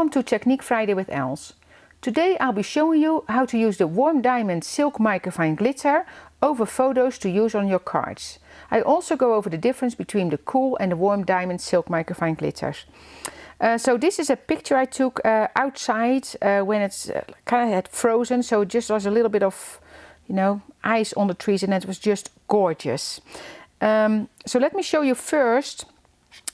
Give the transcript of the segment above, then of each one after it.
Welcome to Technique Friday with Els. Today I'll be showing you how to use the warm Diamond Silk Microfine Glitter over photos to use on your cards. I also go over the difference between the cool and the warm Diamond Silk Microfine Glitters. So this is a picture I took outside when it's kind of had frozen, so it just was a little bit of, ice on the trees, and it was just gorgeous. So let me show you first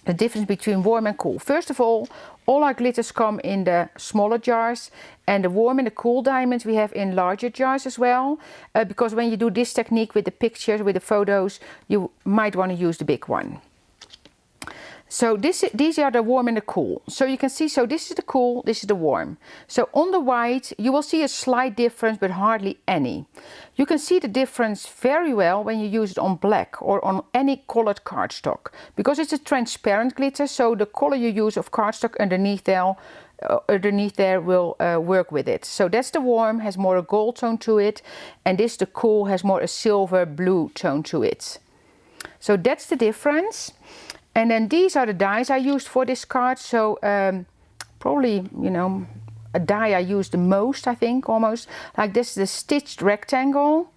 the difference between warm and cool. First of all our glitters come in the smaller jars, and the warm and the cool diamonds we have in larger jars as well, because when you do this technique with the pictures, with the photos, you might want to use the big one. So these are the warm and the cool. So you can see, so this is the cool, this is the warm. So on the white you will see a slight difference, but hardly any. You can see the difference very well when you use it on black or on any colored cardstock, because it's a transparent glitter, so the color you use of cardstock underneath there will work with it. So that's the warm, has more a gold tone to it, and this, the cool, has more a silver blue tone to it. So that's the difference. And then these are the dies I used for this card. So probably, a die I used the most, I think, almost. Like this is the stitched rectangle.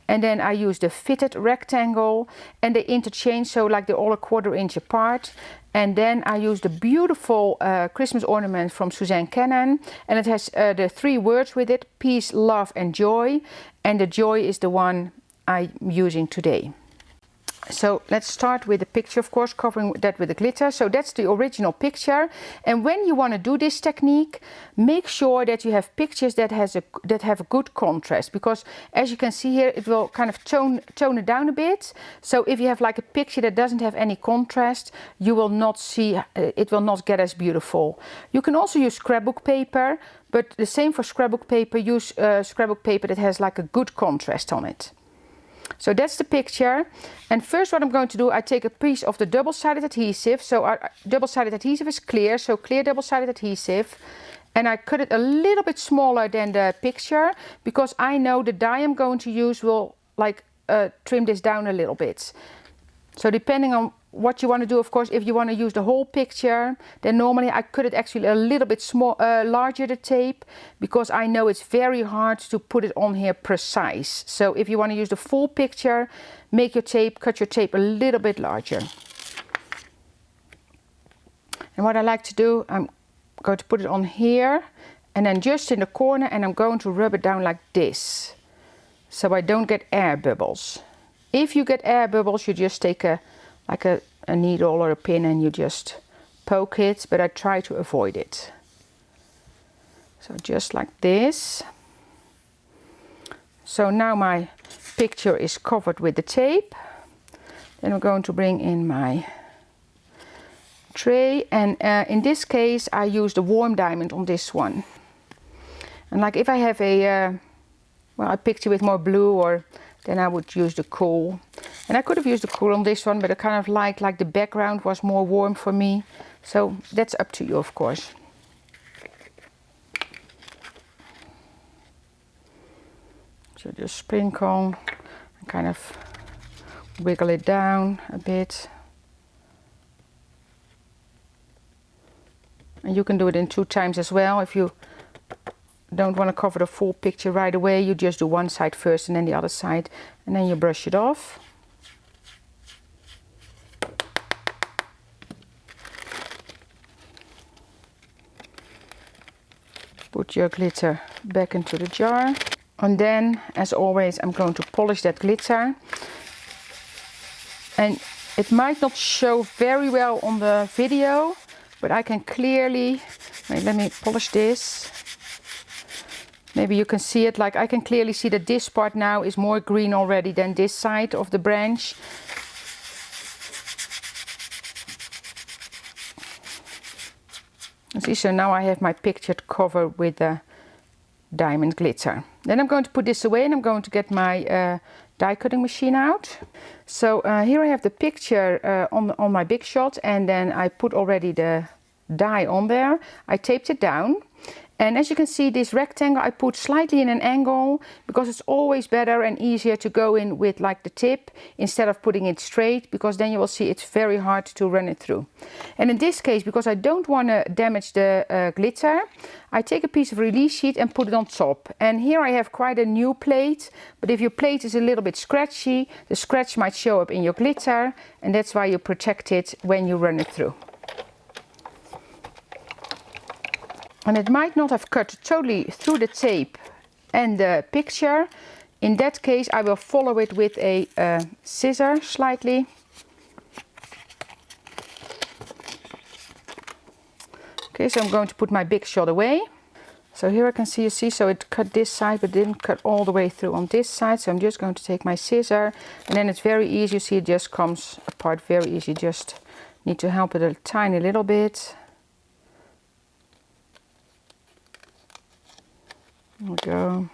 And then I used the fitted rectangle. And they interchange, so like they're all a 1/4 inch apart. And then I used the beautiful Christmas ornament from Suzanne Cannon. And it has the 3 words with it: peace, love and joy. And the joy is the one I'm using today. So let's start with the picture, of course, covering that with the glitter. So that's the original picture. And when you want to do this technique, make sure that you have pictures that have a good contrast, because as you can see here, it will kind of tone it down a bit. So if you have like a picture that doesn't have any contrast, you will not see, it will not get as beautiful. You can also use scrapbook paper, but the same for scrapbook paper. Use scrapbook paper that has like a good contrast on it. So that's the picture. And first what I'm going to do, I take a piece of the double-sided adhesive. So our double-sided adhesive is clear, so clear double-sided adhesive. And I cut it a little bit smaller than the picture, because I know the die I'm going to use will trim this down a little bit. So depending on what you want to do, of course, if you want to use the whole picture, then normally I cut it actually a little bit larger, the tape, because I know it's very hard to put it on here precise. So if you want to use the full picture, cut your tape a little bit larger. And what I like to do, I'm going to put it on here, and then just in the corner, and I'm going to rub it down like this, so I don't get air bubbles. If you get air bubbles, you just take a needle or a pin and you just poke it, but I try to avoid it. So just like this. So now my picture is covered with the tape. Then I'm going to bring in my tray, and in this case I use the warm diamond on this one. And like if I have a picture with more blue, then I would use the cool. And I could have used the cool on this one, but I kind of like the background was more warm for me. So that's up to you, of course. So just sprinkle and kind of wiggle it down a bit. And you can do it in 2 times as well. If you don't want to cover the full picture right away, you just do one side first and then the other side, and then you brush it off. Put your glitter back into the jar, and then, as always, I'm going to polish that glitter. And it might not show very well on the video, but I can clearly, let me polish this. Maybe you can see it, I can clearly see that this part now is more green already than this side of the branch. See, so now I have my picture covered with the diamond glitter. Then I'm going to put this away, and I'm going to get my die cutting machine out. So here I have the picture on my big shot, and then I put already the die on there. I taped it down. And as you can see, this rectangle I put slightly in an angle because it's always better and easier to go in with like the tip instead of putting it straight, because then you will see it's very hard to run it through. And in this case, because I don't want to damage the glitter, I take a piece of release sheet and put it on top. And here I have quite a new plate, but if your plate is a little bit scratchy, the scratch might show up in your glitter, and that's why you protect it when you run it through. And it might not have cut totally through the tape and the picture. In that case, I will follow it with a scissor slightly. Okay, so I'm going to put my big shot away. So here I can see, so it cut this side, but didn't cut all the way through on this side. So I'm just going to take my scissor, and then it's very easy. You see, it just comes apart very easy. Just need to help it a tiny little bit. There we go.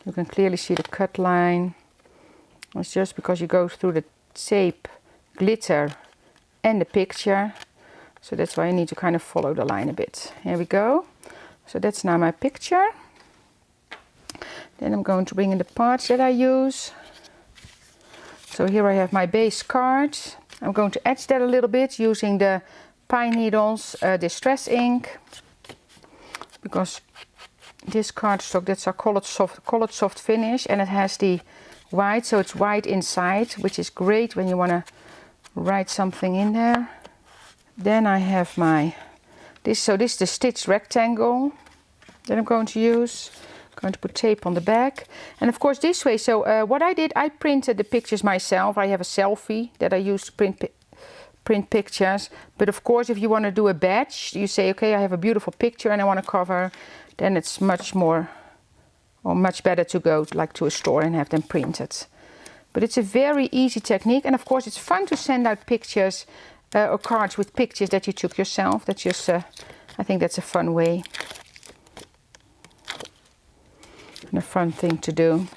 You can clearly see the cut line. It's just because you go through the tape, glitter and the picture. So that's why you need to kind of follow the line a bit. Here we go. So that's now my picture. Then I'm going to bring in the parts that I use. So here I have my base card. I'm going to etch that a little bit using the pine needles distress ink. Because this cardstock, that's our colored soft finish, and it has the white, so it's white inside, which is great when you want to write something in there. Then I have my this is the stitched rectangle that I'm going to use. I'm going to put tape on the back, and of course this way. So what I did, I printed the pictures myself. I have a selfie that I use to print pictures, but of course if you want to do a batch, you say, okay, I have a beautiful picture and I want to cover, then it's much better to go like to a store and have them printed. But it's a very easy technique, and of course it's fun to send out pictures or cards with pictures that you took yourself. That's just I think that's a fun way and a fun thing to do.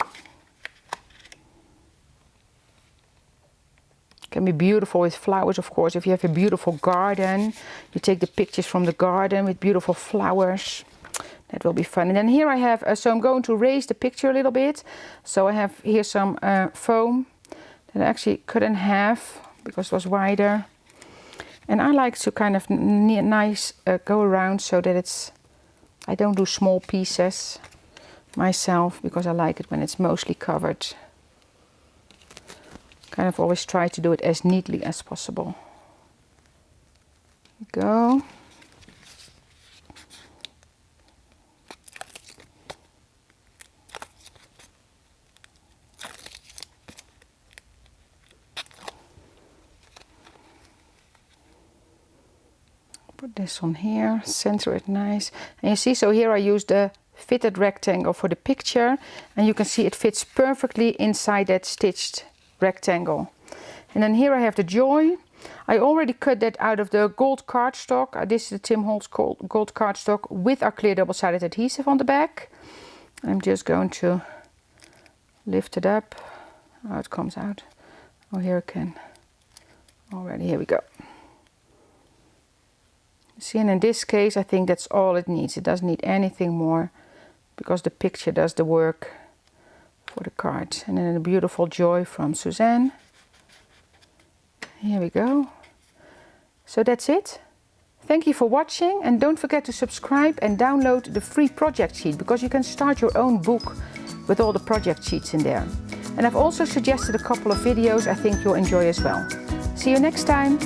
Can be beautiful with flowers, of course. If you have a beautiful garden, you take the pictures from the garden with beautiful flowers. That will be fun. And then here I have, so I'm going to raise the picture a little bit. So I have here some foam that I actually cut in half because it was wider. And I like to kind of go around so that I don't do small pieces myself, because I like it when it's mostly covered. Kind of always try to do it as neatly as possible. Go. Put this on here, center it nice. And you see, so here I used the fitted rectangle for the picture, and you can see it fits perfectly inside that stitched rectangle. And then here I have the joy. I already cut that out of the gold cardstock. This is the Tim Holtz gold cardstock with our clear double-sided adhesive on the back. I'm just going to lift it up. Oh, it comes out. Oh, here it can. Already, here we go. See, and in this case I think that's all it needs. It doesn't need anything more, because the picture does the work for the card. And then a beautiful joy from Suzanne. Here we go. So that's it. Thank you for watching, and don't forget to subscribe and download the free project sheet, because you can start your own book with all the project sheets in there. And I've also suggested a couple of videos I think you'll enjoy as well. See you next time.